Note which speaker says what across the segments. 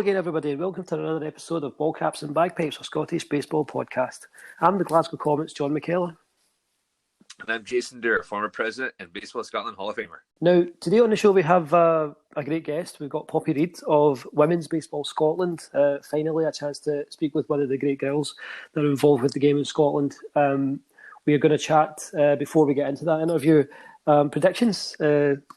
Speaker 1: again, everybody, and welcome to another episode of Ball Caps and Bagpipes, a Scottish baseball podcast. I'm the Glasgow Comets' John McKellar.
Speaker 2: And I'm Jason Durr, former president and Baseball Scotland Hall of Famer.
Speaker 1: Now, today on the show we have a great guest. We've got Poppy Reid of Women's Baseball Scotland. Finally, a chance to speak with one of the great girls that are involved with the game in Scotland. We are going to chat, before we get into that interview, predictions,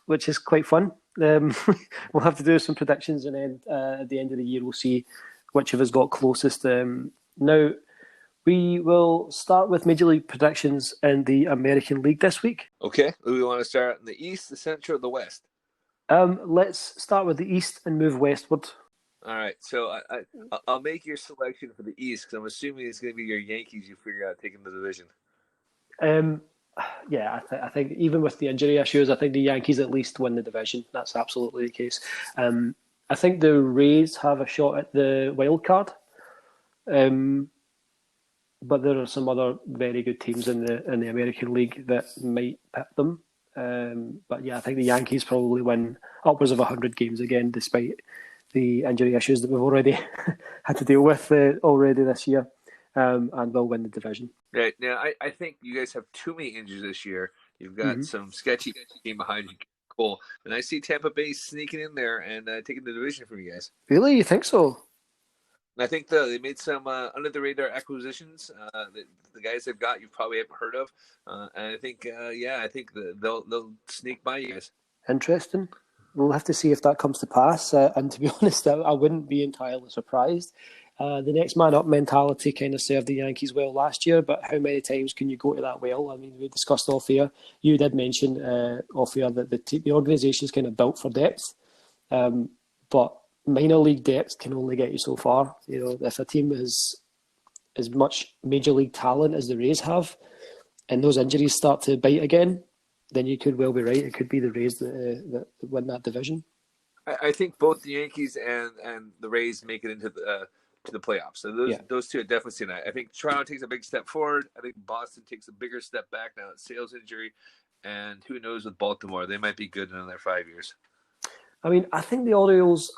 Speaker 1: which is quite fun. We'll have to do some predictions, and then at the end of the year we'll see which of us got closest. Now, we will start with Major League predictions in the American League this week.
Speaker 2: Okay, we want to start in the East, the Central, or the West?
Speaker 1: Let's start with the East and move westward.
Speaker 2: All right, so I'll make your selection for the East because I'm assuming it's going to be your Yankees you figure out taking the division.
Speaker 1: Yeah, I think even with the injury issues, I think the Yankees at least win the division. That's absolutely the case. I think the Rays have a shot at the wild card, but there are some other very good teams in the American League that might pit them. But yeah, I think the Yankees probably win upwards of 100 games again, despite the injury issues that we've already had to deal with already this year. And will win the division.
Speaker 2: Right. Now, I think you guys have too many injuries this year. You've got some sketchy team behind you, Cole. And I see Tampa Bay sneaking in there and taking the division from you guys.
Speaker 1: Really? You think so?
Speaker 2: And I think they made some under-the-radar acquisitions. The guys they've got you probably haven't heard of. And I think, I think they'll sneak by you guys.
Speaker 1: Interesting. We'll have to see if that comes to pass. And to be honest, I wouldn't be entirely surprised. The next man up mentality kind of served the Yankees well last year, but how many times can you go to that well? I mean, we discussed off air. You did mention off air that the organisation is kind of built for depth, but minor league depth can only get you so far. You know, if a team has as much major league talent as the Rays have, and those injuries start to bite again, then you could well be right. It could be the Rays that win that division.
Speaker 2: I think both the Yankees and the Rays make it into the playoffs. So those two are definitely seen that. I think Toronto takes a big step forward. I think Boston takes a bigger step back now that Sale's injury. And who knows with Baltimore, they might be good in another 5 years.
Speaker 1: I mean, I think the Orioles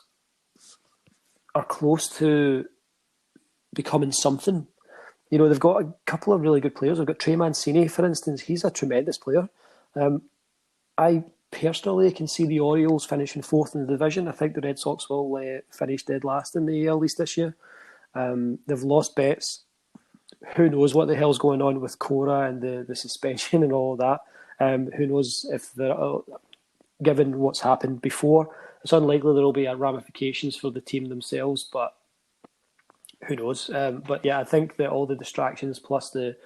Speaker 1: are close to becoming something. You know, they've got a couple of really good players. They've got Trey Mancini, for instance. He's a tremendous player. I personally can see the Orioles finishing fourth in the division. I think the Red Sox will finish dead last in the AL East this year. They've lost Betts. Who knows what the hell's going on with Cora and the suspension and all of that. Who knows if given what's happened before, it's unlikely there will be ramifications for the team themselves, but who knows. But yeah, I think that all the distractions plus the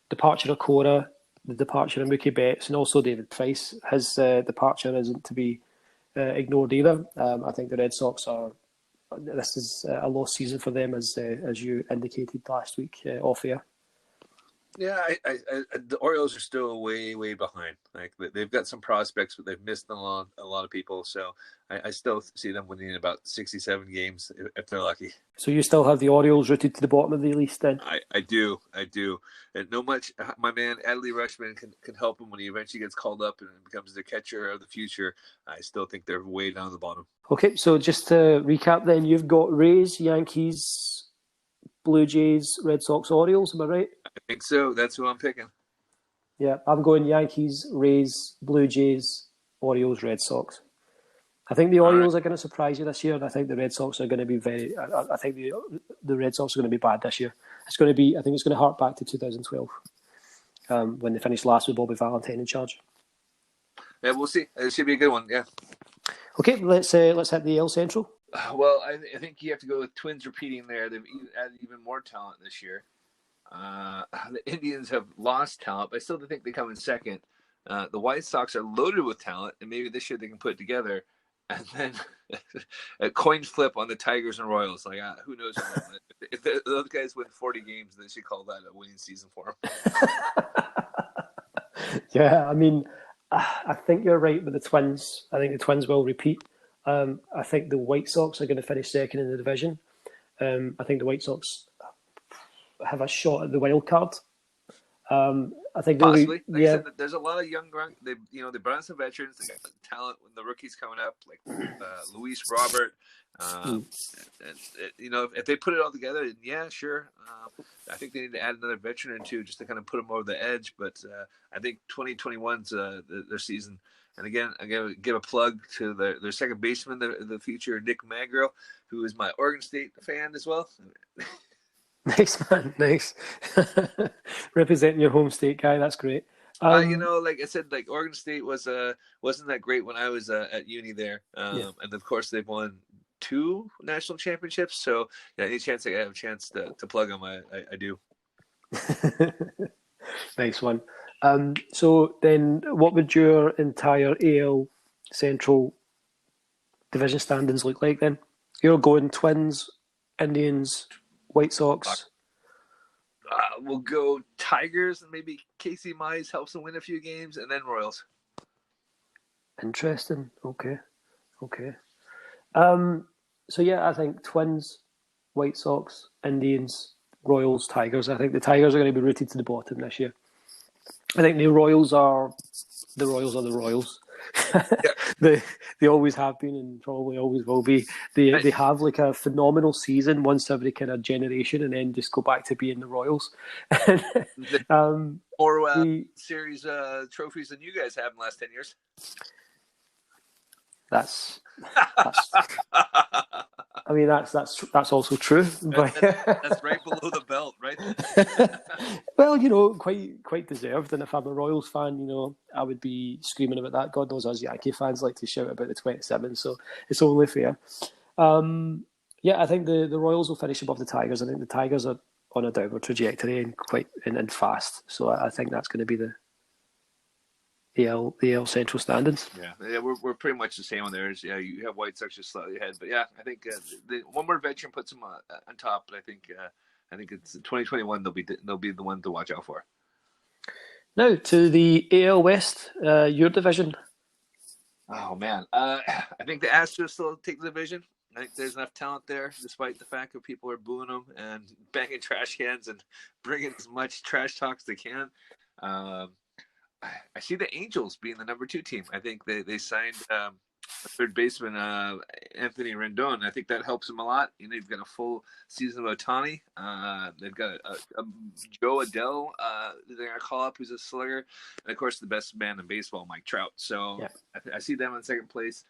Speaker 1: departure of Cora, the departure of Mookie Betts, and also David Price, his departure isn't to be ignored either. I think the Red Sox this is a lost season for them, as you indicated last week off air.
Speaker 2: Yeah, the Orioles are still way, way behind. Like they've got some prospects, but they've missed a lot of people. So I still see them winning about 67 games if they're lucky.
Speaker 1: So you still have the Orioles rooted to the bottom of the East then?
Speaker 2: I do. And no much, my man Adley Rutschman can help him when he eventually gets called up and becomes the catcher of the future. I still think they're way down the bottom. Okay,
Speaker 1: so just to recap then, you've got Rays, Yankees, Blue Jays, Red Sox, Orioles, am I right?
Speaker 2: I think so. That's who I'm picking.
Speaker 1: Yeah, I'm going Yankees, Rays, Blue Jays, Orioles, Red Sox. I think the Orioles are going to surprise you this year, and I think the Red Sox are going to be I think the Red Sox are going to be bad this year. I think it's going to hark back to 2012 when they finished last with Bobby Valentine in charge.
Speaker 2: Yeah, we'll see. It should be a good one. Yeah.
Speaker 1: Okay, let's hit the AL Central.
Speaker 2: Well, I think you have to go with Twins repeating there. They've added even more talent this year. The Indians have lost talent, but I still think they come in second. The White Sox are loaded with talent, and maybe this year they can put it together. And then a coin flip on the Tigers and Royals. Like, who knows? If those guys win 40 games, they should call that a winning season for them.
Speaker 1: Yeah, I mean, I think you're right with the Twins. I think the Twins will repeat. I think the White Sox are going to finish second in the division. I think the White Sox have a shot at the wild card. I think
Speaker 2: Possibly, like I
Speaker 1: yeah,
Speaker 2: said, there's a lot of young. They brought in some veterans. They got talent when the rookies coming up, like Luis Robert.
Speaker 1: mm.
Speaker 2: If they put it all together, then yeah, sure. I think they need to add another veteran or two just to kind of put them over the edge. But I think 2021's their season. And again, I'm going to give a plug to their second baseman, the future Nick Magro, who is my Oregon State fan as well.
Speaker 1: Nice, man, nice. Representing your home state, guy. That's great.
Speaker 2: Like I said, like Oregon State wasn't that great when I was at uni there,
Speaker 1: Yeah.
Speaker 2: and of course they've won 2 national championships. So yeah, any chance I have a chance to plug them, I do.
Speaker 1: Nice one. So then, what would your entire AL Central division standings look like then? You're going Twins, Indians, White Sox.
Speaker 2: We'll go Tigers, and maybe Casey Mize helps them win a few games, and then Royals.
Speaker 1: Interesting. Okay. So yeah, I think Twins, White Sox, Indians, Royals, Tigers. I think the Tigers are going to be rooted to the bottom this year. I think the Royals are the Royals. They always have been and probably always will be. They have like a phenomenal season once every kind of generation, and then just go back to being the Royals.
Speaker 2: More series trophies than you guys have in the last 10 years.
Speaker 1: That's I mean that's also true. But
Speaker 2: that's right below the belt, right?
Speaker 1: Well, quite deserved. And if I'm a Royals fan, I would be screaming about that. God knows us Yankee fans like to shout about the 27, so it's only fair. I think the Royals will finish above the Tigers. I think the Tigers are on a downward trajectory and fast. So I think that's going to be the AL Central standings.
Speaker 2: Yeah, we're pretty much the same on theirs. Yeah, you have White Sox just slightly ahead, but yeah, I think one more veteran puts them on top. But I think it's 2021. They'll be the one to watch out for.
Speaker 1: Now to the AL West, your division.
Speaker 2: Oh man, I think the Astros still take the division. I think there's enough talent there, despite the fact that people are booing them and banging trash cans and bringing as much trash talk as they can. I see the Angels being the number 2 team. I think they signed a third baseman, Anthony Rendon. I think that helps them a lot. They've got a full season of Ohtani. They've got a Joe Adell they're going to call up, who's a slugger. And, of course, the best man in baseball, Mike Trout. So yeah. I see them in second place.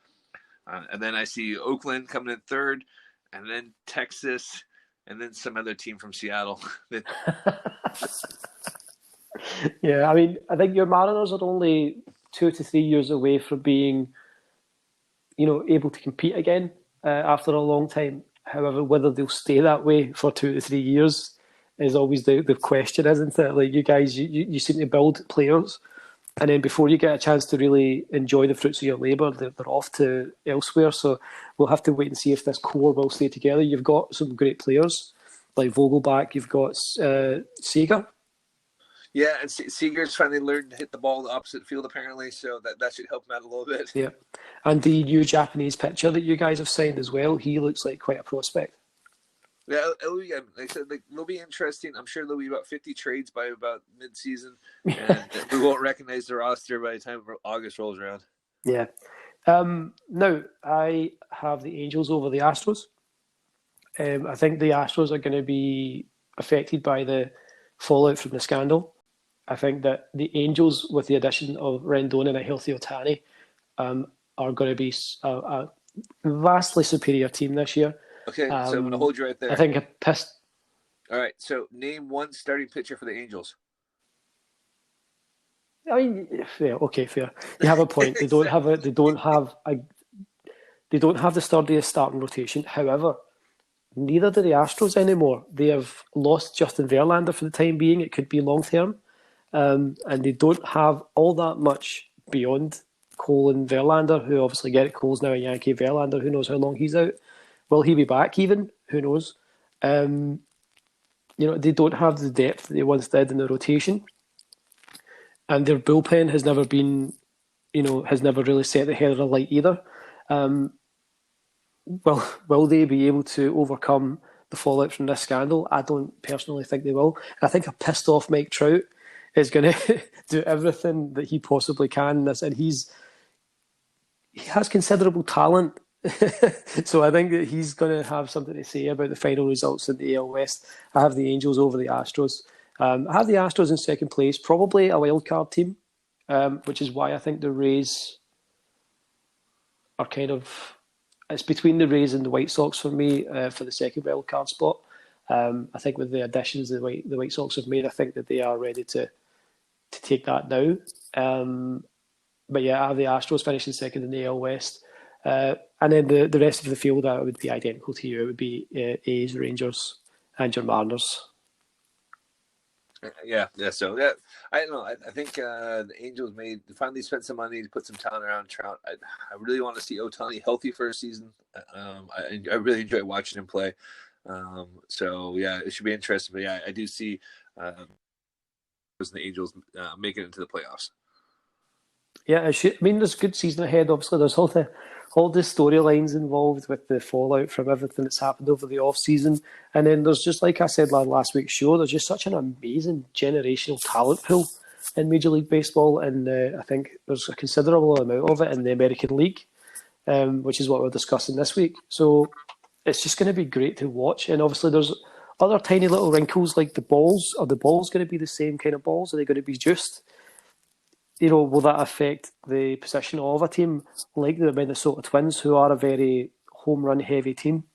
Speaker 2: And then I see Oakland coming in third, and then Texas, and then some other team from Seattle.
Speaker 1: Yeah, I mean, I think your Mariners are only 2 to 3 years away from being, able to compete again after a long time. However, whether they'll stay that way for 2 to 3 years is always the question, isn't it? Like you guys, you seem to build players, and then before you get a chance to really enjoy the fruits of your labour, they're off to elsewhere. So we'll have to wait and see if this core will stay together. You've got some great players like Vogelbach. You've got Seager.
Speaker 2: Yeah, and Seager's finally learned to hit the ball the opposite field, apparently, so that should help him out a little bit.
Speaker 1: Yeah, and the new Japanese pitcher that you guys have signed as well, he looks like quite a prospect.
Speaker 2: Yeah, like I said, it'll be interesting. I'm sure there'll be about 50 trades by about mid-season, and we won't recognize the roster by the time August rolls around.
Speaker 1: Yeah. Now, I have the Angels over the Astros. I think the Astros are going to be affected by the fallout from the scandal. I think that the Angels, with the addition of Rendon and a healthy Ohtani, are going to be a vastly superior team this year.
Speaker 2: Okay, so I'm going to hold you right there.
Speaker 1: I think a pissed.
Speaker 2: All right, so name one starting pitcher for the Angels.
Speaker 1: I mean, fair. Okay, fair. You have a point. They don't have the sturdiest starting rotation. However, neither do the Astros anymore. They have lost Justin Verlander for the time being. It could be long term. And they don't have all that much beyond Cole and Verlander, who obviously Gerrit Cole's now a Yankee. Verlander, who knows how long he's out. Will he be back even? Who knows? They don't have the depth that they once did in the rotation. And their bullpen has never been, has never really set the head of the light either. Will they be able to overcome the fallout from this scandal? I don't personally think they will. And I think a pissed off Mike Trout is going to do everything that he possibly can in this, and he has considerable talent. So I think that he's going to have something to say about the final results in the AL West. I have the Angels over the Astros. I have the Astros in second place, probably a wild card team, which is why I think the Rays are kind of... It's between the Rays and the White Sox for me for the second wild card spot. I think with the additions the White Sox have made, I think that they are ready to take that now. But yeah, I have the Astros finishing second in the AL West. And then the rest of the field would be identical to you. It would be A's, Rangers, and your Mariners.
Speaker 2: Yeah. So that I don't know. I think the Angels finally spent some money to put some talent around Trout. I really want to see Ohtani healthy for a season. I really enjoy watching him play. So yeah, it should be interesting. But yeah, I do see the Angels making it into the playoffs.
Speaker 1: Yeah, I mean, there's a good season ahead. Obviously, there's all the storylines involved with the fallout from everything that's happened over the off season, and then there's just, like I said last week's show, there's just such an amazing generational talent pool in Major League Baseball, and I think there's a considerable amount of it in the American League, which is what we're discussing this week. So it's just going to be great to watch, and obviously there's other tiny little wrinkles like the balls. Are the balls going to be the same kind of balls? Are they going to be juiced? Will that affect the position of a team like the Minnesota Twins, who are a very home run heavy team?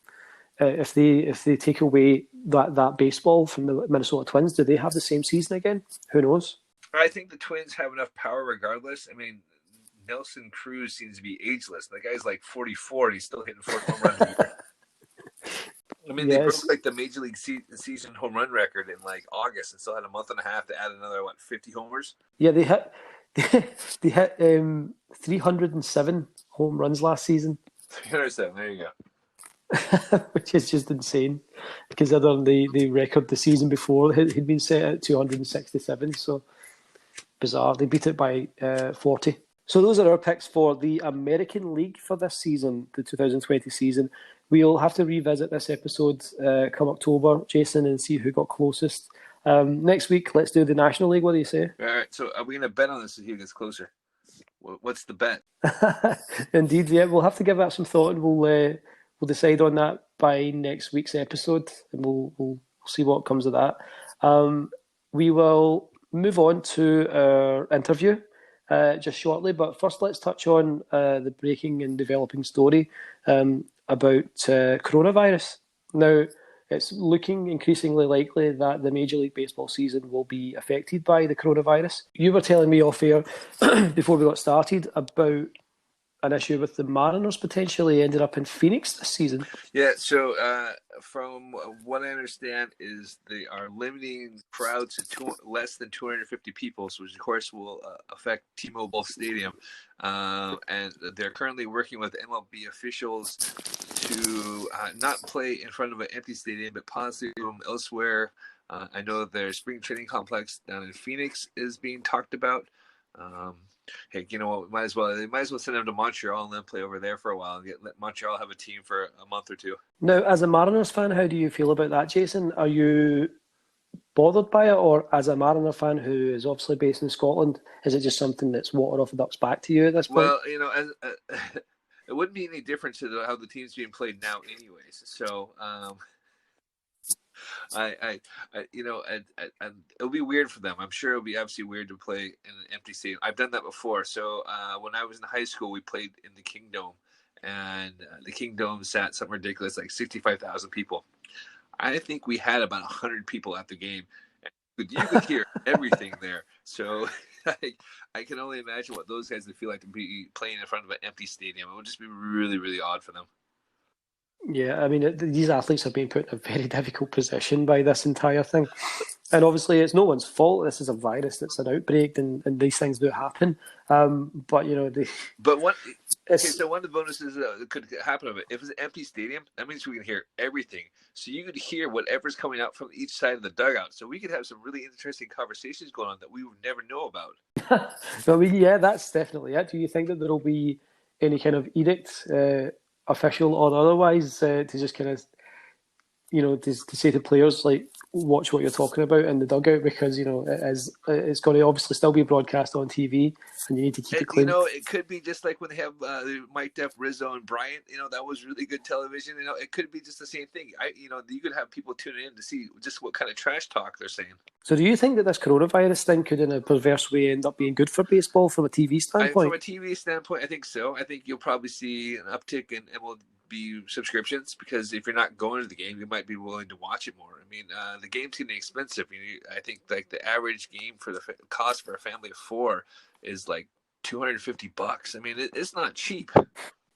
Speaker 1: If they take away that baseball from the Minnesota Twins, do they have the same season again? Who knows?
Speaker 2: I think the Twins have enough power regardless. I mean, Nelson Cruz seems to be ageless. The guy's like 44 and he's still hitting 4 home runs a year. I mean, they broke like the Major League season home run record in like August and still had a month and a half to add another 50 homers.
Speaker 1: Yeah, they hit 307 home runs last season.
Speaker 2: 307, there you go.
Speaker 1: Which is just insane, considering the record the season before had been set at 267. So bizarre. They beat it by 40. So those are our picks for the American League for this season, the 2020 season. We'll have to revisit this episode come October, Jason, and see who got closest. Next week, let's do the National League. What do you say?
Speaker 2: All right. So are we going to bet on this as he gets closer? What's the bet?
Speaker 1: Indeed, yeah. We'll have to give that some thought, and we'll decide on that by next week's episode, and we'll see what comes of that. We will move on to our interview just shortly, but first let's touch on the breaking and developing story about coronavirus. Now, it's looking increasingly likely that the Major League Baseball season will be affected by the coronavirus. You were telling me off air before we got started about an issue with the Mariners potentially ended up in Phoenix this season.
Speaker 2: Yeah, so from what I understand is they are limiting crowds to less than 250 people, so which of course will affect T-Mobile Stadium. And they're currently working with MLB officials to not play in front of an empty stadium, but possibly elsewhere. I know their spring training complex down in Phoenix is being talked about. Heck, you know what? They might as well send them to Montreal and then play over there for a while and let Montreal have a team for a month or two.
Speaker 1: Now, as a Mariners fan, how do you feel about that, Jason? Are you bothered by it, or as a Mariner fan who is obviously based in Scotland, is it just something that's water off the duck's back to you at this point?
Speaker 2: Well, it wouldn't be any different to how the team's being played now, anyways. So, it'll be weird for them. I'm sure it'll be absolutely weird to play in an empty stadium. I've done that before. So when I was in high school, we played in the Kingdome, and the Kingdome sat something ridiculous, like 65,000 people. I think we had about 100 people at the game. You could hear everything there. So I can only imagine what those guys would feel like to be playing in front of an empty stadium. It would just be really, really odd for them.
Speaker 1: Yeah, I mean, these athletes have been put in a very difficult position by this entire thing. And obviously, it's no one's fault. This is a virus that's an outbreak, and these things do happen. But, you know,
Speaker 2: so one of the bonuses that could happen of it, if it's an empty stadium, that means we can hear everything. So you could hear whatever's coming out from each side of the dugout. So we could have some really interesting conversations going on that we would never know about.
Speaker 1: I mean, yeah, that's definitely it. Do you think that there will be any kind of edict, official or otherwise, to just kind of, you know, to say to players, like, watch what you're talking about in the dugout, because it's going to obviously still be broadcast on TV, and you need to keep it clean.
Speaker 2: It could be just like when they have mic'd up Rizzo and Bryant. That was really good television. It could be just the same thing. You could have people tuning in to see just what kind of trash talk they're saying.
Speaker 1: So do you think that this coronavirus thing could, in a perverse way, end up being good for baseball from a TV standpoint?
Speaker 2: From a TV standpoint, I think so. I think you'll probably see an uptick in MLB subscriptions, because if you're not going to the game, you might be willing to watch it more. I mean, the game's getting expensive. I think like the average game for the cost for a family of 4 is like $250. I mean, it's not cheap.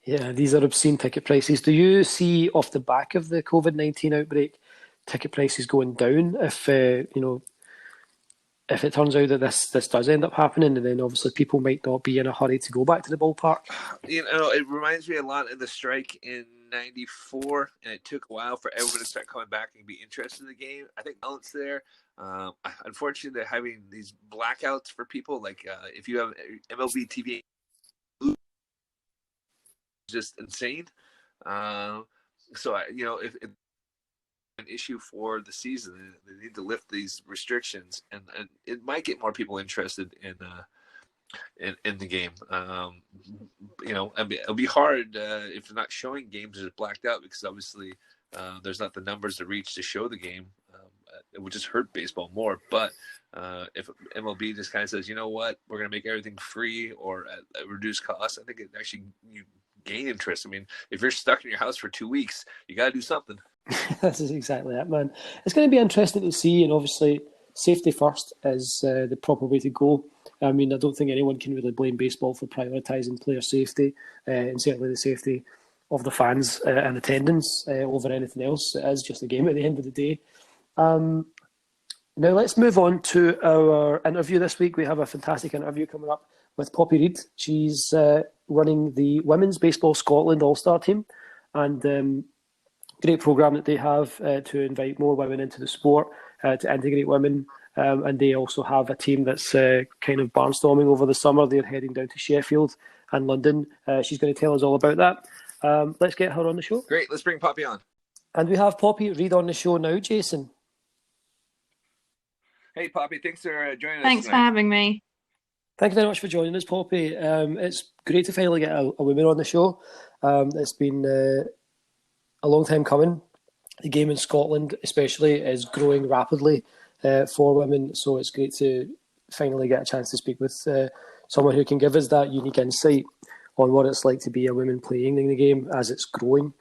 Speaker 1: Yeah, these are obscene ticket prices. Do you see, off the back of the COVID-19 outbreak, ticket prices going down if if it turns out that this does end up happening, and then obviously people might not be in a hurry to go back to the ballpark?
Speaker 2: It reminds me a lot of the strike in '94, and it took a while for everyone to start coming back and be interested in the game. I think balance there. Unfortunately, they're having these blackouts for people. Like if you have MLB TV, just insane. So if an issue for the season, they need to lift these restrictions, and it might get more people interested in the game. It'll be hard if they're not showing games that are blacked out, because obviously there's not the numbers to reach to show the game. It would just hurt baseball more. But if MLB just kind of says, you know what, we're going to make everything free or at reduced cost, I think it actually you gain interest. I mean, if you're stuck in your house for 2 weeks, you got to do something.
Speaker 1: This is exactly it, man. It's going to be interesting to see, and obviously safety first is the proper way to go. I mean, I don't think anyone can really blame baseball for prioritising player safety, and certainly the safety of the fans and attendance over anything else. It is just a game at the end of the day. Now let's move on to our interview this week. We have a fantastic interview coming up with Poppy Reid. She's running the Women's Baseball Scotland All-Star team, and great programme that they have to invite more women into the sport, to integrate women, and they also have a team that's kind of barnstorming over the summer. They're heading down to Sheffield and London. She's going to tell us all about that. Let's get her on the show.
Speaker 2: Great, let's bring Poppy on.
Speaker 1: And we have Poppy Reid on the show now, Jason.
Speaker 2: Hey Poppy, thanks for joining us.
Speaker 3: Thanks for having me.
Speaker 1: Thank you very much for joining us, Poppy. It's great to finally get a woman on the show. It's been a long time coming. The game in Scotland especially is growing rapidly for women, so it's great to finally get a chance to speak with someone who can give us that unique insight on what it's like to be a woman playing in the game as it's growing.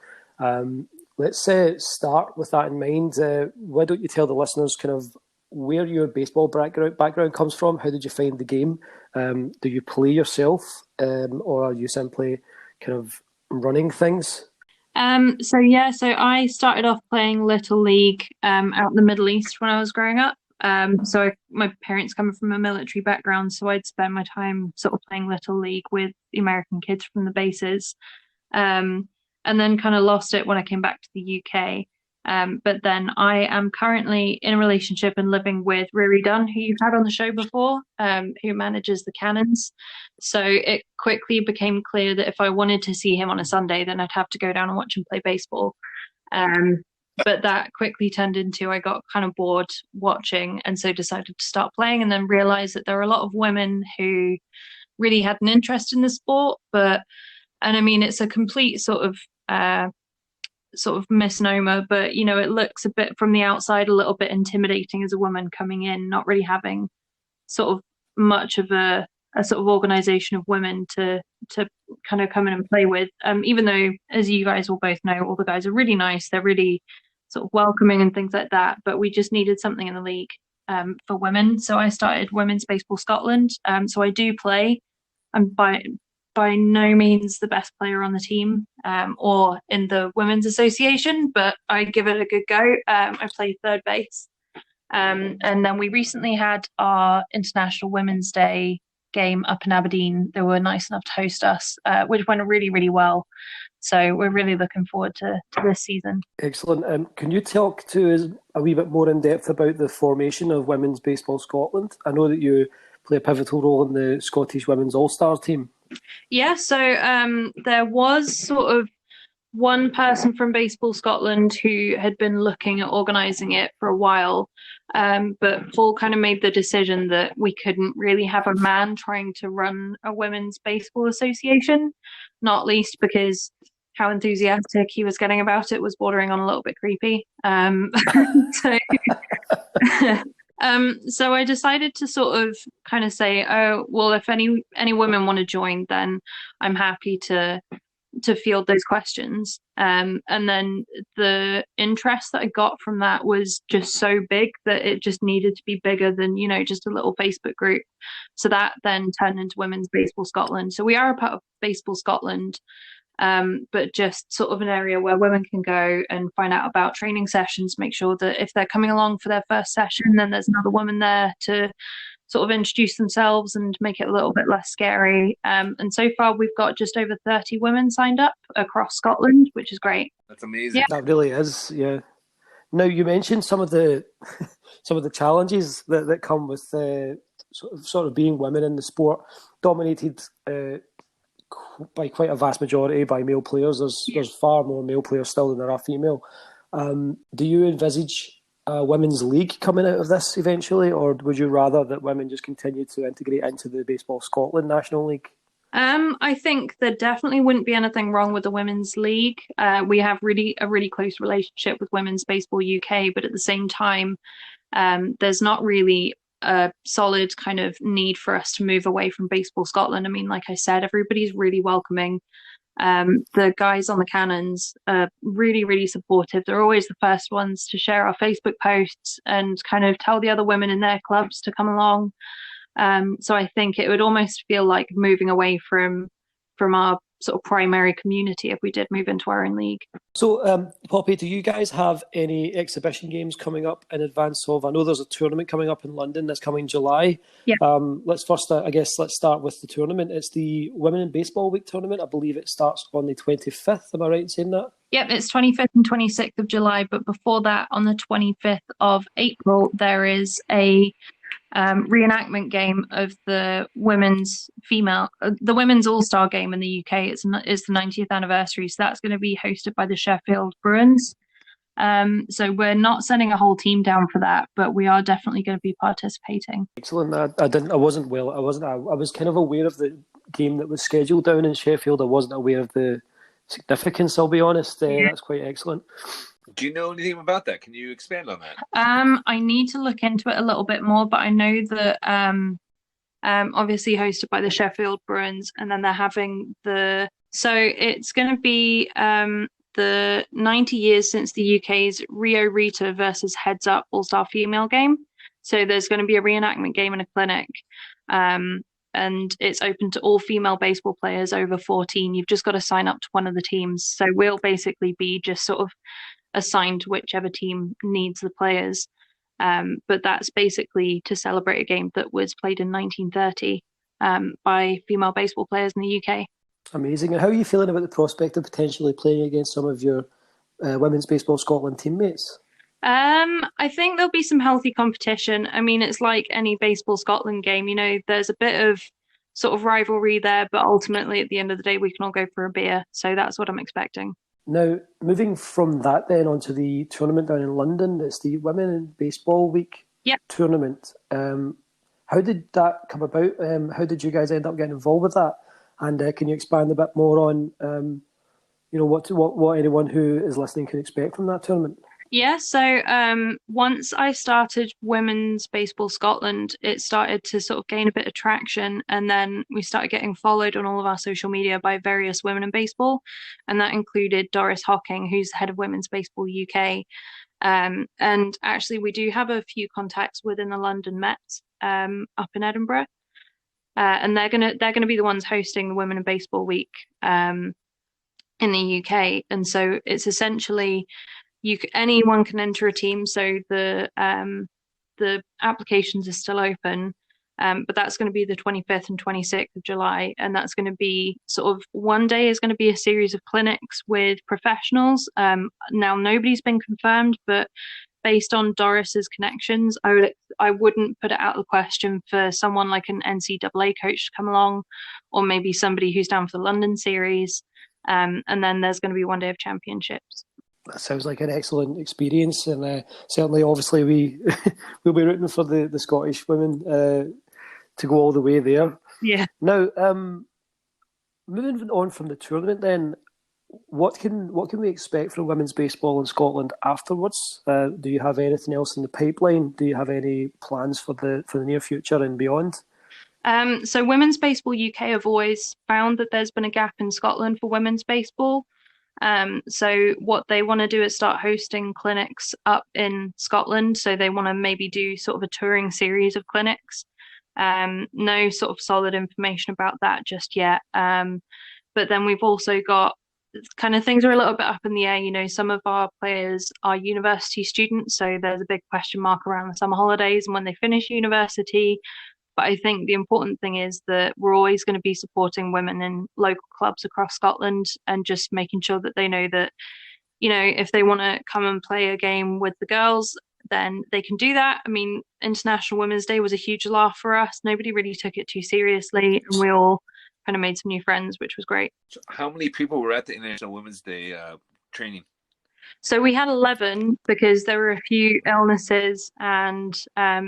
Speaker 1: Let's start with that in mind. Why don't you tell the listeners kind of where your baseball background comes from? How did you find the game? Do you play yourself, or are you simply kind of running things?
Speaker 3: So I started off playing Little League out in the Middle East when I was growing up. My parents coming from a military background, so I'd spend my time sort of playing Little League with the American kids from the bases, and then kind of lost it when I came back to the UK. But then I am currently in a relationship and living with Riri Dunn, who you've had on the show before, who manages the Cannons. So it quickly became clear that if I wanted to see him on a Sunday, then I'd have to go down and watch him play baseball. But that quickly turned into I got kind of bored watching, and so decided to start playing, and then realized that there are a lot of women who really had an interest in the sport. And I mean, it's a complete sort of misnomer, but it looks a bit from the outside a little bit intimidating as a woman coming in, not really having sort of much of a sort of organization of women to kind of come in and play with, even though, as you guys will both know, all the guys are really nice, they're really sort of welcoming and things like that, but we just needed something in the league for women. So I started Women's Baseball Scotland. So I do play. I'm by no means the best player on the team or in the Women's Association, but I give it a good go. I play third base. And then we recently had our International Women's Day game up in Aberdeen. They were nice enough to host us, which went really, really well. So we're really looking forward to this season.
Speaker 1: Excellent. Can you talk to us a wee bit more in depth about the formation of Women's Baseball Scotland? I know that you play a pivotal role in the Scottish Women's All-Stars team.
Speaker 3: Yeah, so there was sort of one person from Baseball Scotland who had been looking at organising it for a while, but Paul kind of made the decision that we couldn't really have a man trying to run a women's baseball association, not least because how enthusiastic he was getting about it was bordering on a little bit creepy. So, so I decided to sort of kind of say, oh, well, if any women want to join, then I'm happy to field those questions. And then the interest that I got from that was just so big that it just needed to be bigger than, just a little Facebook group. So that then turned into Women's Baseball Scotland. So we are a part of Baseball Scotland, but just sort of an area where women can go and find out about training sessions, make sure that if they're coming along for their first session, then there's another woman there to sort of introduce themselves and make it a little bit less scary. And so far, we've got just over 30 women signed up across Scotland, which is great.
Speaker 2: That's amazing.
Speaker 3: Yeah.
Speaker 1: That really is, yeah. Now, you mentioned some of the challenges that come with sort of being women in the sport, dominated by quite a vast majority by male players. There's far more male players still than there are female. Do you envisage a women's league coming out of this eventually, or would you rather that women just continue to integrate into the Baseball Scotland National League?
Speaker 3: I think there definitely wouldn't be anything wrong with the women's league. We have a really close relationship with Women's Baseball UK, but at the same time, there's not really a solid kind of need for us to move away from Baseball Scotland. I mean, like I said, everybody's really welcoming. The guys on the Cannons are really, really supportive. They're always the first ones to share our Facebook posts and kind of tell the other women in their clubs to come along. So I think it would almost feel like moving away from our sort of primary community if we did move into our own league.
Speaker 1: So, Poppy, do you guys have any exhibition games coming up in advance of? I know there's a tournament coming up in London that's coming July.
Speaker 3: Yeah.
Speaker 1: Let's start with the tournament. It's the Women in Baseball Week tournament. I believe it starts on the 25th. Am I right in saying that?
Speaker 3: Yep, it's 25th and 26th of July. But before that, on the 25th of April, there is a reenactment game of the women's All-Star game in the UK. It's the 90th anniversary, so that's going to be hosted by the Sheffield Bruins. So we're not sending a whole team down for that, but we are definitely going to be participating.
Speaker 1: Excellent. I was kind of aware of the game that was scheduled down in Sheffield. I wasn't aware of the significance, I'll be honest. That's quite excellent.
Speaker 2: Do you know anything about that? Can you expand on that?
Speaker 3: I need to look into it a little bit more, but I know that obviously hosted by the Sheffield Bruins, and then they're having so it's going to be the 90 years since the UK's Rio Rita versus Heads Up All-Star Female game. So there's going to be a reenactment game and a clinic, and it's open to all female baseball players over 14. You've just got to sign up to one of the teams. So we'll basically be just sort of assigned to whichever team needs the players. But that's basically to celebrate a game that was played in 1930 by female baseball players in the UK.
Speaker 1: Amazing. And how are you feeling about the prospect of potentially playing against some of your Women's Baseball Scotland teammates?
Speaker 3: I think there'll be some healthy competition. I mean, it's like any Baseball Scotland game, there's a bit of sort of rivalry there, but ultimately at the end of the day, we can all go for a beer. So that's what I'm expecting.
Speaker 1: Now, moving from that then onto the tournament down in London, it's the Women in Baseball Week tournament. How did that come about? How did you guys end up getting involved with that? And can you expand a bit more on, what anyone who is listening can expect from that tournament?
Speaker 3: Yeah, so once I started Women's Baseball Scotland, it started to sort of gain a bit of traction, and then we started getting followed on all of our social media by various women in baseball, and that included Doris Hocking, who's the head of Women's Baseball UK. And actually, we do have a few contacts within the London Met up in Edinburgh, and they're gonna be the ones hosting the Women in Baseball Week in the UK, and so it's essentially anyone can enter a team. So the applications are still open, but that's going to be the 25th and 26th of July, and that's going to be sort of one day is going to be a series of clinics with professionals. Now nobody's been confirmed, but based on Doris's connections, I wouldn't put it out of the question for someone like an NCAA coach to come along, or maybe somebody who's down for the London series. And then there's going to be one day of championships.
Speaker 1: That sounds like an excellent experience, and certainly, obviously, we'll be rooting for the Scottish women to go all the way there.
Speaker 3: Yeah.
Speaker 1: Now, moving on from the tournament, then, what can we expect from women's baseball in Scotland afterwards? Do you have anything else in the pipeline? Do you have any plans for the near future and beyond?
Speaker 3: So Women's Baseball UK have always found that there's been a gap in Scotland for women's baseball. So what they want to do is start hosting clinics up in Scotland. So they want to maybe do sort of a touring series of clinics. No sort of solid information about that just yet. But then we've also got kind of things are a little bit up in the air. You know, some of our players are university students, so there's a big question mark around the summer holidays and when they finish university. But I think the important thing is that we're always going to be supporting women in local clubs across Scotland and just making sure that they know that, you know, if they want to come and play a game with the girls, then they can do that. I mean, International Women's Day was a huge laugh for us. Nobody really took it too seriously, and we all kind of made some new friends, which was great.
Speaker 2: How many people were at the International Women's Day training?
Speaker 3: So we had 11 because there were a few illnesses and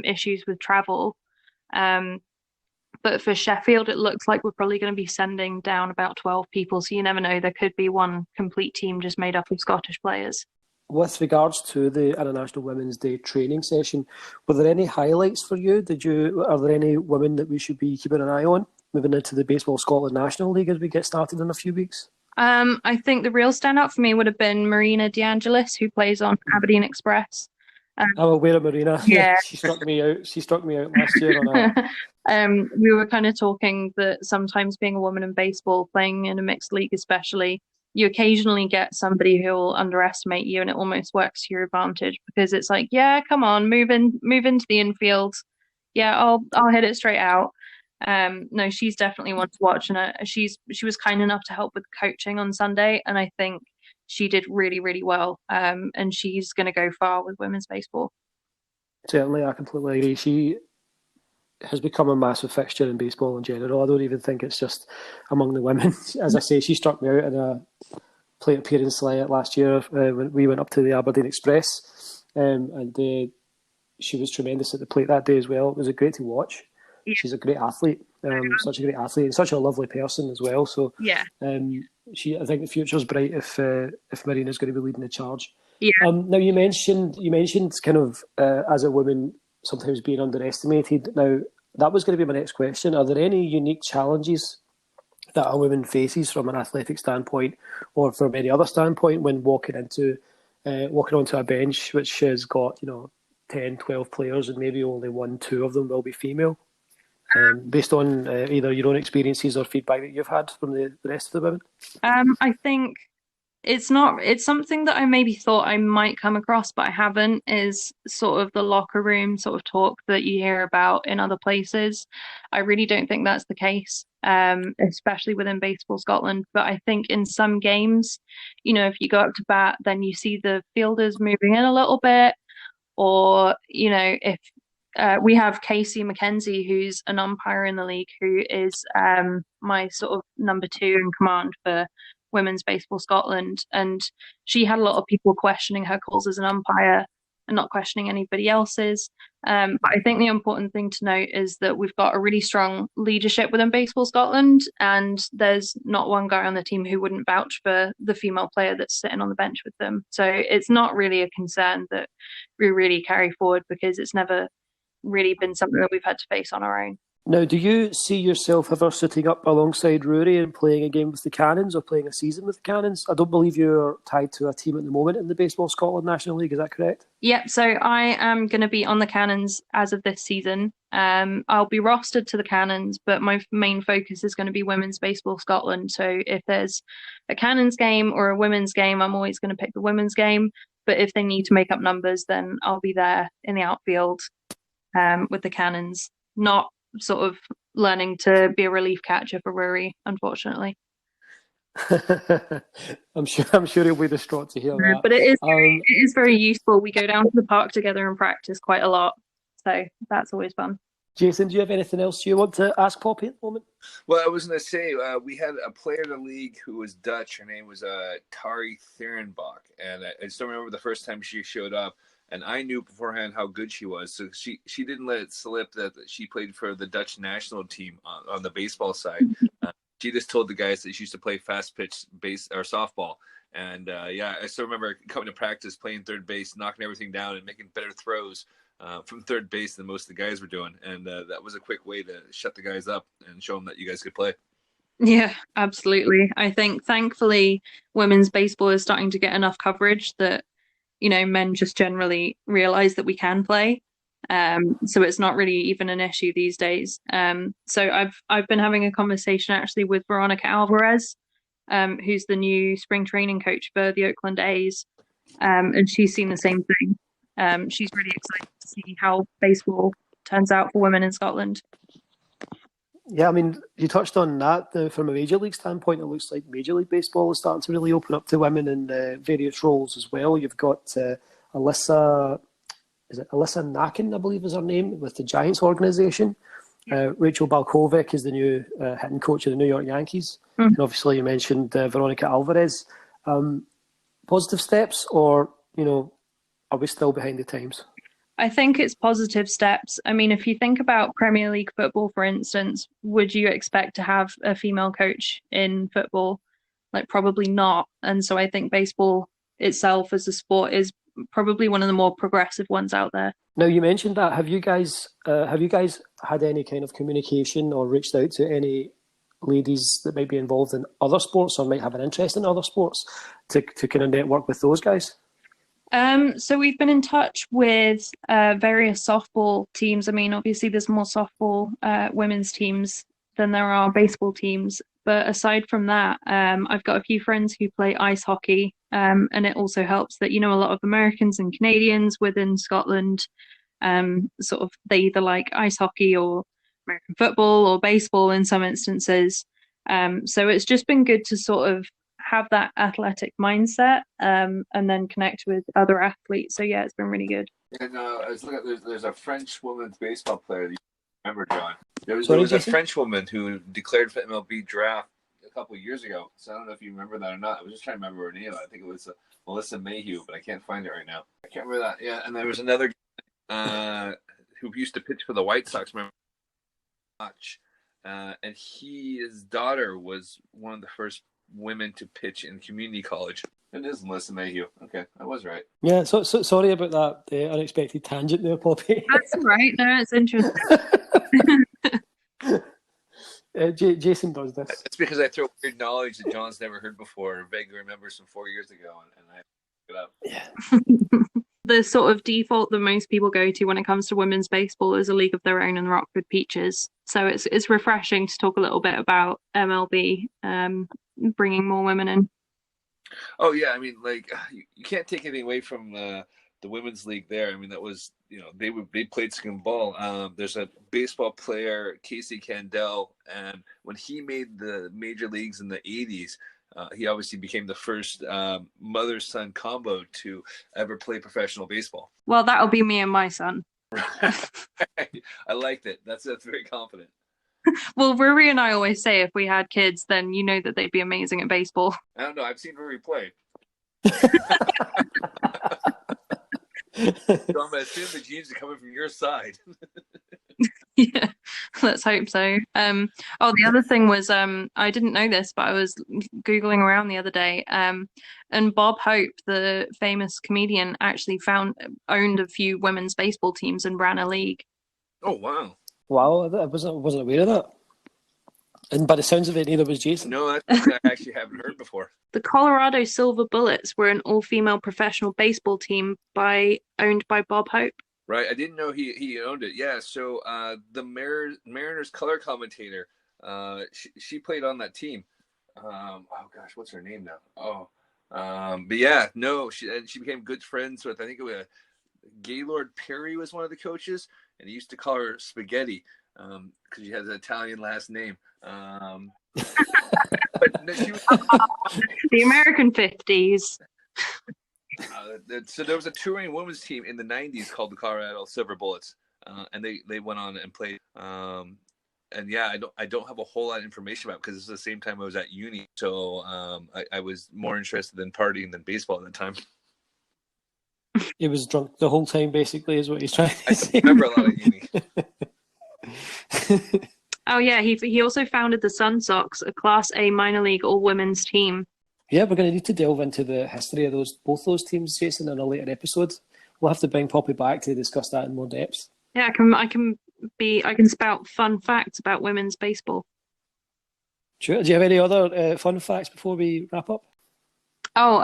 Speaker 3: issues with travel. But for Sheffield, it looks like we're probably going to be sending down about 12 people. So you never know, there could be one complete team just made up of Scottish players.
Speaker 1: With regards to the International Women's Day training session, were there any highlights for you? Are there any women that we should be keeping an eye on moving into the Baseball Scotland National League as we get started in a few weeks?
Speaker 3: I think the real standout for me would have been Marina De Angelis, who plays on Aberdeen Express.
Speaker 1: I'm aware of Marina.
Speaker 3: Yeah.
Speaker 1: She struck me out. She struck me out last year on a...
Speaker 3: We were kind of talking that sometimes being a woman in baseball, playing in a mixed league especially, you occasionally get somebody who will underestimate you, and it almost works to your advantage because it's like, yeah, come on, move into the infield. Yeah, I'll hit it straight out. No, she's definitely one to watch, and she was kind enough to help with coaching on Sunday, and I think she did really, really well. And she's going to go far with women's baseball.
Speaker 1: Certainly, I completely agree. She has become a massive fixture in baseball in general. I don't even think it's just among the women. As I say, she struck me out in a plate appearance last year when we went up to the Aberdeen Express, and she was tremendous at the plate that day as well. It was great to watch. Yeah. She's a great athlete, such a great athlete, and such a lovely person as well. So
Speaker 3: yeah,
Speaker 1: I think the future's bright if Marina's going to be leading the charge.
Speaker 3: Yeah.
Speaker 1: Now you mentioned kind of as a woman sometimes being underestimated. Now that was going to be my next question. Are there any unique challenges that a woman faces from an athletic standpoint or from any other standpoint when walking onto a bench which has got 10, 12 players and maybe only 1-2 of them will be female? Based on either your own experiences or feedback that you've had from the rest of the women?
Speaker 3: I think it's something that I maybe thought I might come across, but I haven't, is sort of the locker room sort of talk that you hear about in other places. I really don't think that's the case, especially within Baseball Scotland. But I think in some games, if you go up to bat, then you see the fielders moving in a little bit, or, if we have Casey McKenzie, who's an umpire in the league, who is my sort of number 2 in command for Women's Baseball Scotland. And she had a lot of people questioning her calls as an umpire and not questioning anybody else's. But I think the important thing to note is that we've got a really strong leadership within Baseball Scotland, and there's not one guy on the team who wouldn't vouch for the female player that's sitting on the bench with them. So it's not really a concern that we really carry forward, because it's never really been something that we've had to face on our own.
Speaker 1: Now, do you see yourself ever sitting up alongside Rory and playing a game with the Cannons or playing a season with the Cannons? I don't believe you're tied to a team at the moment in the Baseball Scotland National League, is that correct?
Speaker 3: Yep, so I am going to be on the Cannons as of this season. I'll be rostered to the Cannons, but my main focus is going to be Women's Baseball Scotland. So if there's a Cannons game or a women's game, I'm always going to pick the women's game. But if they need to make up numbers, then I'll be there in the outfield with the Cannons, not sort of learning to be a relief catcher for Rory, unfortunately.
Speaker 1: I'm sure he'll be distraught to hear that.
Speaker 3: But it is very useful. We go down to the park together and practice quite a lot, so that's always fun.
Speaker 1: Jason, do you have anything else you want to ask Poppy at the moment?
Speaker 2: Well, I was going to say we had a player in the league who was Dutch. Her name was Tari Therenbach, and I still remember the first time she showed up. And I knew beforehand how good she was, so she didn't let it slip that she played for the Dutch national team on the baseball side. She just told the guys that she used to play fast pitch base or softball. And I still remember coming to practice, playing third base, knocking everything down, and making better throws from third base than most of the guys were doing. And that was a quick way to shut the guys up and show them that you guys could play.
Speaker 3: Yeah, absolutely. I think thankfully women's baseball is starting to get enough coverage that, men just generally realize that we can play. So it's not really even an issue these days. So I've been having a conversation actually with Veronica Alvarez, who's the new spring training coach for the Oakland A's, and she's seen the same thing. She's really excited to see how baseball turns out for women in Scotland.
Speaker 1: Yeah, I mean, you touched on that. From a Major League standpoint, it looks like Major League Baseball is starting to really open up to women in various roles as well. You've got Alyssa Nakin, I believe is her name, with the Giants organization. Rachel Balkovic is the new hitting coach of the New York Yankees. And obviously you mentioned Veronica Alvarez. Positive steps, or, are we still behind the times?
Speaker 3: I think it's positive steps. I mean, if you think about Premier League football, for instance, would you expect to have a female coach in football? Like, probably not. And so I think baseball itself as a sport is probably one of the more progressive ones out there.
Speaker 1: Now, you mentioned that. Have you guys had any kind of communication or reached out to any ladies that might be involved in other sports or might have an interest in other sports to kind of network with those guys?
Speaker 3: So we've been in touch with various softball teams. I mean, obviously there's more softball women's teams than there are baseball teams. But aside from that, I've got a few friends who play ice hockey. And it also helps that, a lot of Americans and Canadians within Scotland, sort of they either like ice hockey or American football or baseball in some instances. So it's just been good to sort of have that athletic mindset and then connect with other athletes. So yeah, it's been really good.
Speaker 2: And I was looking at, there's a French women's baseball player that you remember, John. There was a French woman who declared for MLB draft a couple of years ago. So I don't know if you remember that or not. I was just trying to remember her name. I think it was Melissa Mayhew, but I can't find it right now. I can't remember that. Yeah, and there was another who used to pitch for the White Sox. Remember? And his daughter was one of the first women to pitch in community college. It is Melissa Mayhew. Okay, I was right.
Speaker 1: Yeah, so sorry about that unexpected tangent there, Poppy.
Speaker 3: That's all right. No, it's interesting.
Speaker 1: Jason does this.
Speaker 2: It's because I throw weird knowledge that John's never heard before or vaguely remembers from 4 years ago, and I pick it up.
Speaker 1: Yeah.
Speaker 3: The sort of default that most people go to when it comes to women's baseball is A League of Their Own and the Rockford Peaches. So it's refreshing to talk a little bit about MLB, bringing more women in.
Speaker 2: Oh yeah, I mean, like you can't take anything away from the women's league there. I mean, that was they played some ball. There's a baseball player, Casey Candell, and when he made the major leagues in the '80s. He obviously became the first mother-son combo to ever play professional baseball.
Speaker 3: Well, that'll be me and my son.
Speaker 2: I liked it. That's very confident.
Speaker 3: Well, Rory and I always say if we had kids, then you know that they'd be amazing at baseball.
Speaker 2: I don't know. I've seen Rory play. So I'm going to assume the genes are coming from your side.
Speaker 3: Yeah, let's hope so. The other thing was I didn't know this, but I was Googling around the other day, and Bob Hope, the famous comedian, actually owned a few women's baseball teams and ran a league.
Speaker 2: Oh wow!
Speaker 1: Wow, I wasn't aware of that. And by the sounds of it, neither was Jason.
Speaker 2: No, that's I actually haven't heard before.
Speaker 3: The Colorado Silver Bullets were an all-female professional baseball team owned by Bob Hope.
Speaker 2: Right, I didn't know he owned it. Yeah, so the Mariners color commentator, she played on that team. Oh gosh, what's her name now? But yeah, no, she became good friends with, I think it was Gaylord Perry was one of the coaches, and he used to call her Spaghetti because she has an Italian last name. But no, she was
Speaker 3: the American 50s.
Speaker 2: So there was a touring women's team in the 90s called the Colorado Silver Bullets. and they went on and played. And yeah, I don't have a whole lot of information about it because it's the same time I was at uni, so I was more interested in partying than baseball at the time.
Speaker 1: He was drunk the whole time, basically, is what he's trying to say.
Speaker 2: I remember a lot of uni.
Speaker 3: Oh yeah, he also founded the Sun Sox, a Class A minor league all women's team.
Speaker 1: Yeah, we're going to need to delve into the history of both those teams, Jason, in a later episode. We'll have to bring Poppy back to discuss that in more depth.
Speaker 3: Yeah, I can spout fun facts about women's baseball.
Speaker 1: Sure. Do you have any other fun facts before we wrap up?
Speaker 3: Oh,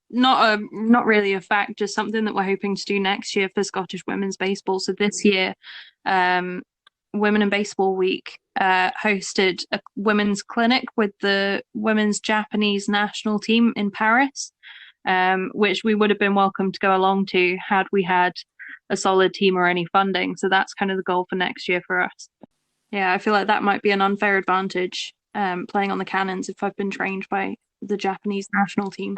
Speaker 3: not really a fact, just something that we're hoping to do next year for Scottish women's baseball. So this year, Women in Baseball Week hosted a women's clinic with the women's Japanese national team in Paris, which we would have been welcome to go along to had we had a solid team or any funding. So that's kind of the goal for next year for us. Yeah, I feel like that might be an unfair advantage playing on the Cannons if I've been trained by the Japanese national team.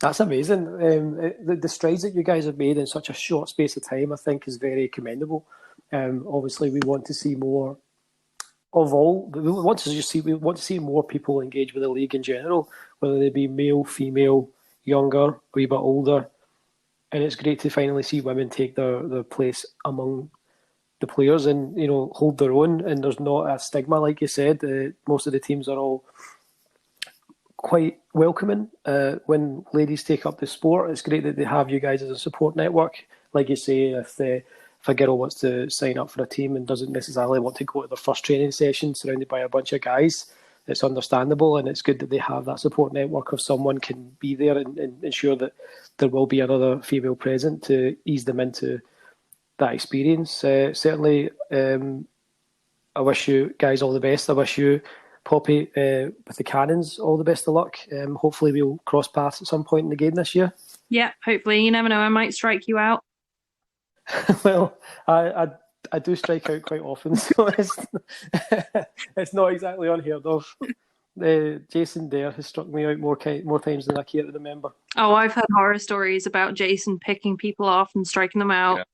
Speaker 1: That's amazing. The strides that you guys have made in such a short space of time, I think, is very commendable. Obviously, we want to see more of all. We want to see more people engage with the league in general, whether they be male, female, younger, a wee bit older. And it's great to finally see women take their place among the players and hold their own. And there's not a stigma, like you said. Most of the teams are all quite welcoming when ladies take up the sport. It's great that they have you guys as a support network. Like you say, if a girl wants to sign up for a team and doesn't necessarily want to go to their first training session surrounded by a bunch of guys, it's understandable, and it's good that they have that support network of someone can be there and ensure that there will be another female present to ease them into that experience. Certainly, I wish you guys all the best. I wish you, Poppy, with the Cannons, all the best of luck. Hopefully we'll cross paths at some point in the game this year.
Speaker 3: Yeah, hopefully. You never know, I might strike you out.
Speaker 1: Well, I do strike out quite often, so it's not exactly unheard of. Jason Dare has struck me out more times than I care to remember.
Speaker 3: Oh, I've heard horror stories about Jason picking people off and striking them out.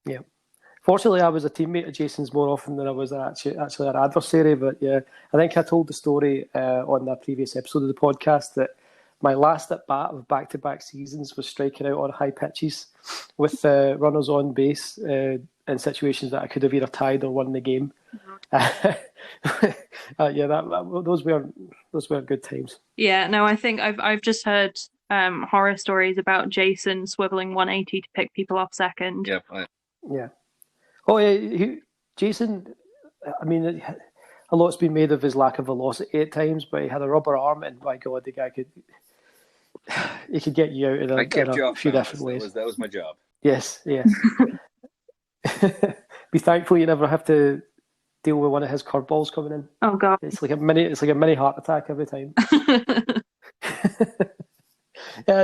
Speaker 1: Yeah. Fortunately, I was a teammate of Jason's more often than I was actually an adversary. But yeah, I think I told the story on a previous episode of the podcast that my last at bat of back-to-back seasons was striking out on high pitches with runners on base in situations that I could have either tied or won the game. Those were good times.
Speaker 3: Yeah, no, I think I've just heard horror stories about Jason swiveling 180 to pick people off second.
Speaker 1: Yeah. Oh yeah, Jason. I mean, a lot's been made of his lack of velocity at times, but he had a rubber arm, and by God, the guy could get you out in a few different ways.
Speaker 2: That was my job.
Speaker 1: Yes. Be thankful you never have to deal with one of his curveballs coming in.
Speaker 3: Oh God,
Speaker 1: it's like a mini heart attack every time.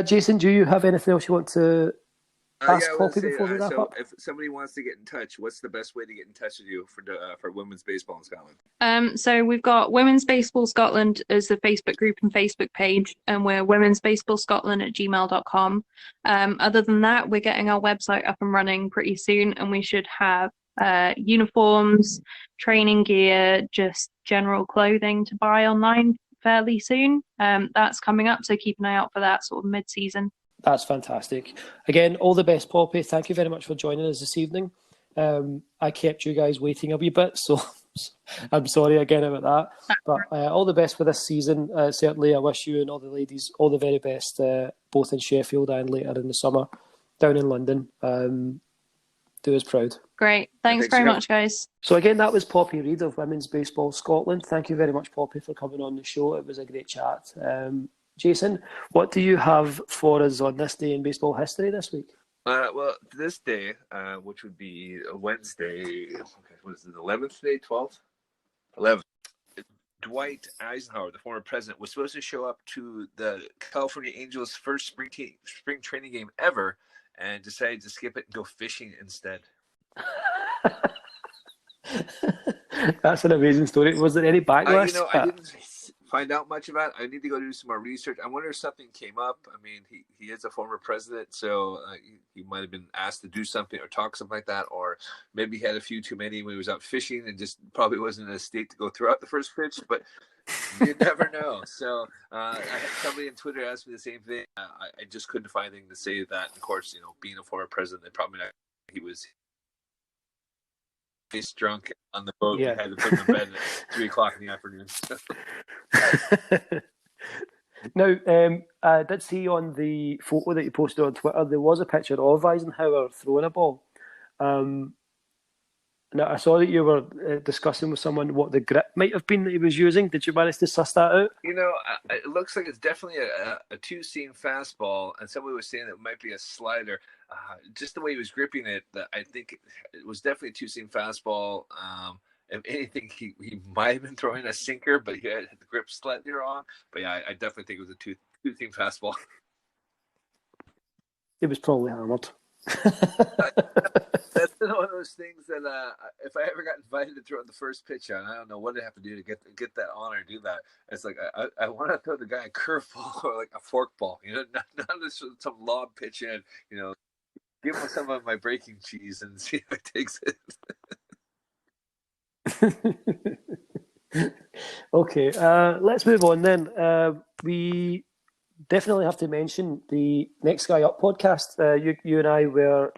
Speaker 1: Jason, do you have anything else you want to ask Poppy before we wrap up?
Speaker 2: If somebody wants to get in touch, what's the best way to get in touch with you for women's baseball in Scotland?
Speaker 3: So we've got Women's Baseball Scotland as the Facebook group and Facebook page, and we're womensbaseballscotland@gmail.com. Other than that, we're getting our website up and running pretty soon, and we should have uniforms, training gear, just general clothing to buy online fairly soon. That's coming up, so keep an eye out for that sort of mid-season.
Speaker 1: That's fantastic. Again, all the best, Poppy. Thank you very much for joining us this evening. I kept you guys waiting a wee bit, so I'm sorry again about that. But all the best for this season. Certainly, I wish you and all the ladies all the very best, both in Sheffield and later in the summer down in London. Do us proud.
Speaker 3: Great. Thanks very much, guys.
Speaker 1: So again, that was Poppy Reid of Women's Baseball Scotland. Thank you very much, Poppy, for coming on the show. It was a great chat. Jason, what do you have for us on this day in baseball history this week?
Speaker 2: Well, this day, which would be Wednesday, what is it, 11th day, 12th? 11th. Dwight Eisenhower, the former president, was supposed to show up to the California Angels' first spring training game ever and decided to skip it and go fishing instead.
Speaker 1: That's an amazing story. Was there any backlash?
Speaker 2: find out much about. I need to go do some more research. I wonder if something came up. I mean, he is a former president, so he might have been asked to do something or talk something like that, or maybe he had a few too many when he was out fishing and just probably wasn't in a state to go throw out the first pitch. But you never know. So I had somebody on Twitter ask me the same thing. I just couldn't find anything to say that. And of course, being a former president, they probably not. He was drunk on the boat.
Speaker 1: Yeah.
Speaker 2: We had to put him in bed at 3:00 in the afternoon.
Speaker 1: Now, I did see on the photo that you posted on Twitter, there was a picture of Eisenhower throwing a ball. Now, I saw that you were discussing with someone what the grip might have been that he was using. Did you manage to suss that out?
Speaker 2: It looks like it's definitely a two-seam fastball, and somebody was saying it might be a slider. Just the way he was gripping it, I think it was definitely a two-seam fastball. If anything, he might have been throwing a sinker, but he had the grip slightly wrong. But yeah, I definitely think it was a two-seam fastball.
Speaker 1: It was probably hammered.
Speaker 2: That's one of those things that if I ever got invited to throw the first pitch on, I don't know what I'd have to do to get that honor and do that. It's like I want to throw the guy a curveball or like a forkball, not some lob pitch in, give him some of my breaking cheese and see if he takes
Speaker 1: it. Okay, let's move on then. We definitely have to mention the Next Guy Up podcast. You and I were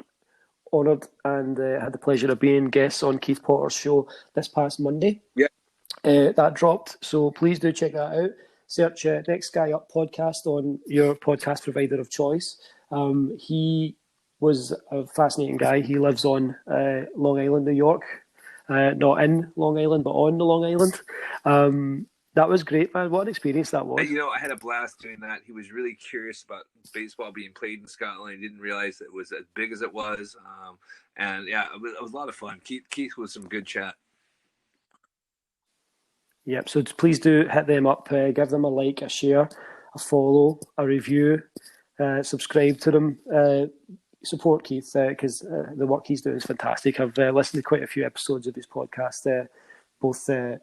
Speaker 1: honoured and had the pleasure of being guests on Keith Potter's show this past Monday.
Speaker 2: Yeah.
Speaker 1: That dropped, so please do check that out. Search Next Guy Up podcast on your podcast provider of choice. He was a fascinating guy. He lives on Long Island, New York. Not in Long Island, but on the Long Island. That was great, man. What an experience that was.
Speaker 2: I had a blast doing that. He was really curious about baseball being played in Scotland. He didn't realize it was as big as it was. And yeah, it was a lot of fun. Keith was some good chat.
Speaker 1: Yep, so please do hit them up. Give them a like, a share, a follow, a review, subscribe to them. Support Keith because the work he's doing is fantastic. I've listened to quite a few episodes of his podcast, both I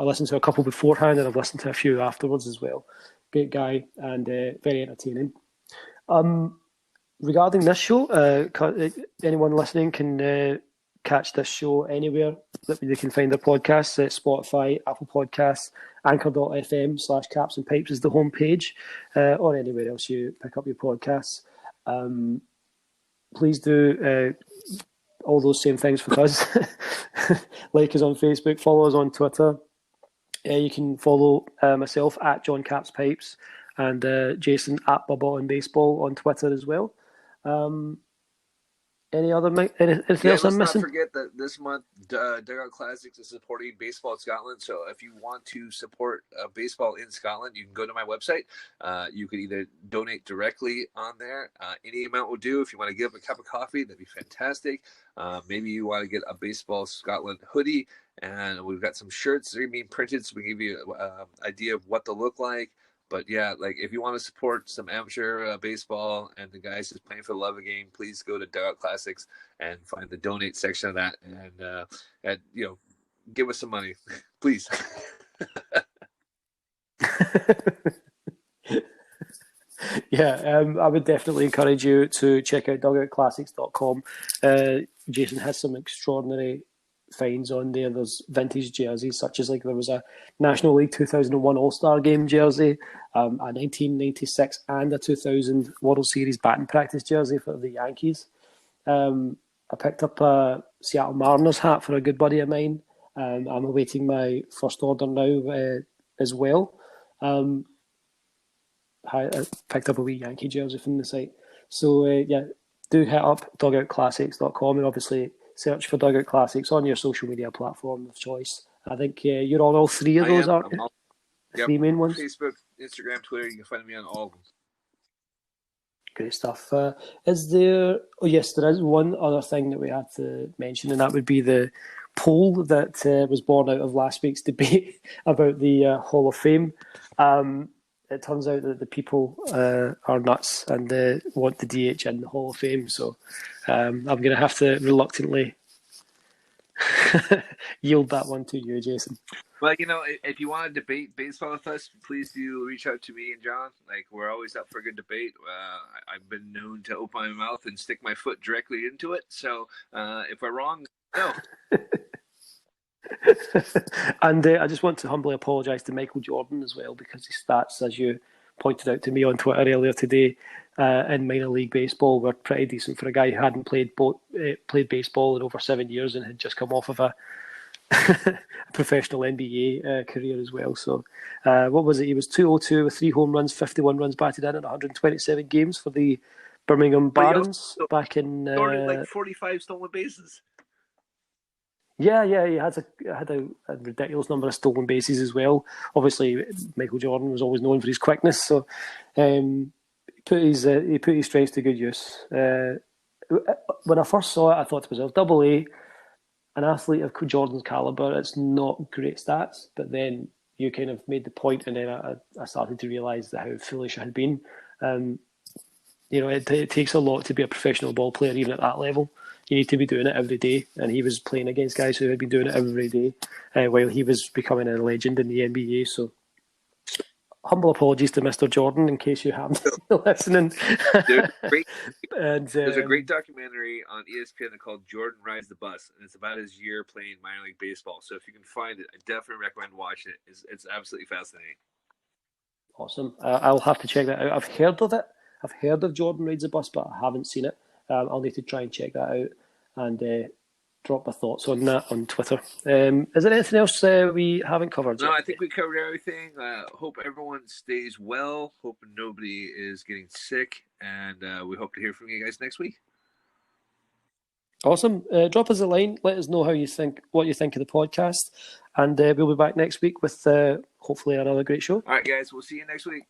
Speaker 1: listened to a couple beforehand and I've listened to a few afterwards as well. Great guy and very entertaining. Regarding this show, anyone listening can catch this show anywhere that they can find their podcasts. Spotify, Apple Podcasts, anchor.fm/Caps and Pipes is the homepage, or anywhere else you pick up your podcasts. Please do all those same things for us. Like us on Facebook, follow us on Twitter. You can follow myself at John Caps Pipes and Jason at Bubba on Baseball on Twitter as well. Anything else I'm missing?
Speaker 2: Let's not forget that this month Dugout Classics is supporting Baseball in Scotland. So if you want to support baseball in Scotland, you can go to my website. You can either donate directly on there. Any amount will do. If you want to give a cup of coffee, that'd be fantastic. Maybe you want to get a Baseball Scotland hoodie, and we've got some shirts that are being printed, so we can give you an idea of what they look like. But yeah, like if you want to support some amateur baseball and the guys just playing for the love of the game, please go to Dugout Classics and find the donate section of that, and give us some money, please.
Speaker 1: Yeah, I would definitely encourage you to check out dugoutclassics.com. Jason has some extraordinary finds on there. There's vintage jerseys, such as there was a National League 2001 All-Star Game jersey, a 1996 and a 2000 World Series batting practice jersey for the Yankees. I picked up a Seattle Mariners hat for a good buddy of mine. I'm awaiting my first order now as well. I picked up a wee Yankee jersey from the site. So do hit up dugoutclassics.com and obviously search for Dugout Classics on your social media platform of choice. I think you're on all three of those, aren't you?
Speaker 2: Yep.
Speaker 1: Three main ones.
Speaker 2: Facebook, Instagram, Twitter. You can find me on all of them.
Speaker 1: Great stuff. Is there? Oh yes, there is one other thing that we had to mention, and that would be the poll that was born out of last week's debate about the Hall of Fame. It turns out that the people are nuts and want the DH in the Hall of Fame. So I'm going to have to reluctantly yield that one to you, Jason.
Speaker 2: Well, if you want to debate baseball with us, please do reach out to me and John. Like, we're always up for a good debate. I've been known to open my mouth and stick my foot directly into it. So if we're wrong, no.
Speaker 1: And I just want to humbly apologise to Michael Jordan as well, because his stats, as you pointed out to me on Twitter earlier today, in minor league baseball were pretty decent for a guy who hadn't played baseball in over 7 years and had just come off of a professional NBA career as well. So what was it? He was 202 with 3 home runs, 51 runs batted in 127 games for the Birmingham Barons back in...
Speaker 2: like 45 stolen bases.
Speaker 1: Yeah, he had a ridiculous number of stolen bases as well. Obviously, Michael Jordan was always known for his quickness, so he put his strengths to good use. When I first saw it, I thought to myself, AA, an athlete of Jordan's caliber, it's not great stats. But then you kind of made the point, and then I started to realise how foolish I had been. It takes a lot to be a professional ball player, even at that level. You need to be doing it every day, and he was playing against guys who had been doing it every day while he was becoming a legend in the NBA. So, humble apologies to Mr. Jordan in case you haven't been listening.
Speaker 2: There's a great documentary on ESPN called Jordan Rides the Bus, and it's about his year playing minor league baseball. So if you can find it, I definitely recommend watching it. It's absolutely fascinating.
Speaker 1: Awesome. I'll have to check that out. I've heard of it. I've heard of Jordan Rides the Bus, but I haven't seen it. I'll need to try and check that out and drop my thoughts on that on Twitter. Is there anything else we haven't covered?
Speaker 2: No, I think we covered everything. Hope everyone stays well. Hope nobody is getting sick. And we hope to hear from you guys next week.
Speaker 1: Awesome. Drop us a line. Let us know what you think of the podcast. And we'll be back next week with hopefully another great show.
Speaker 2: All right, guys. We'll see you next week.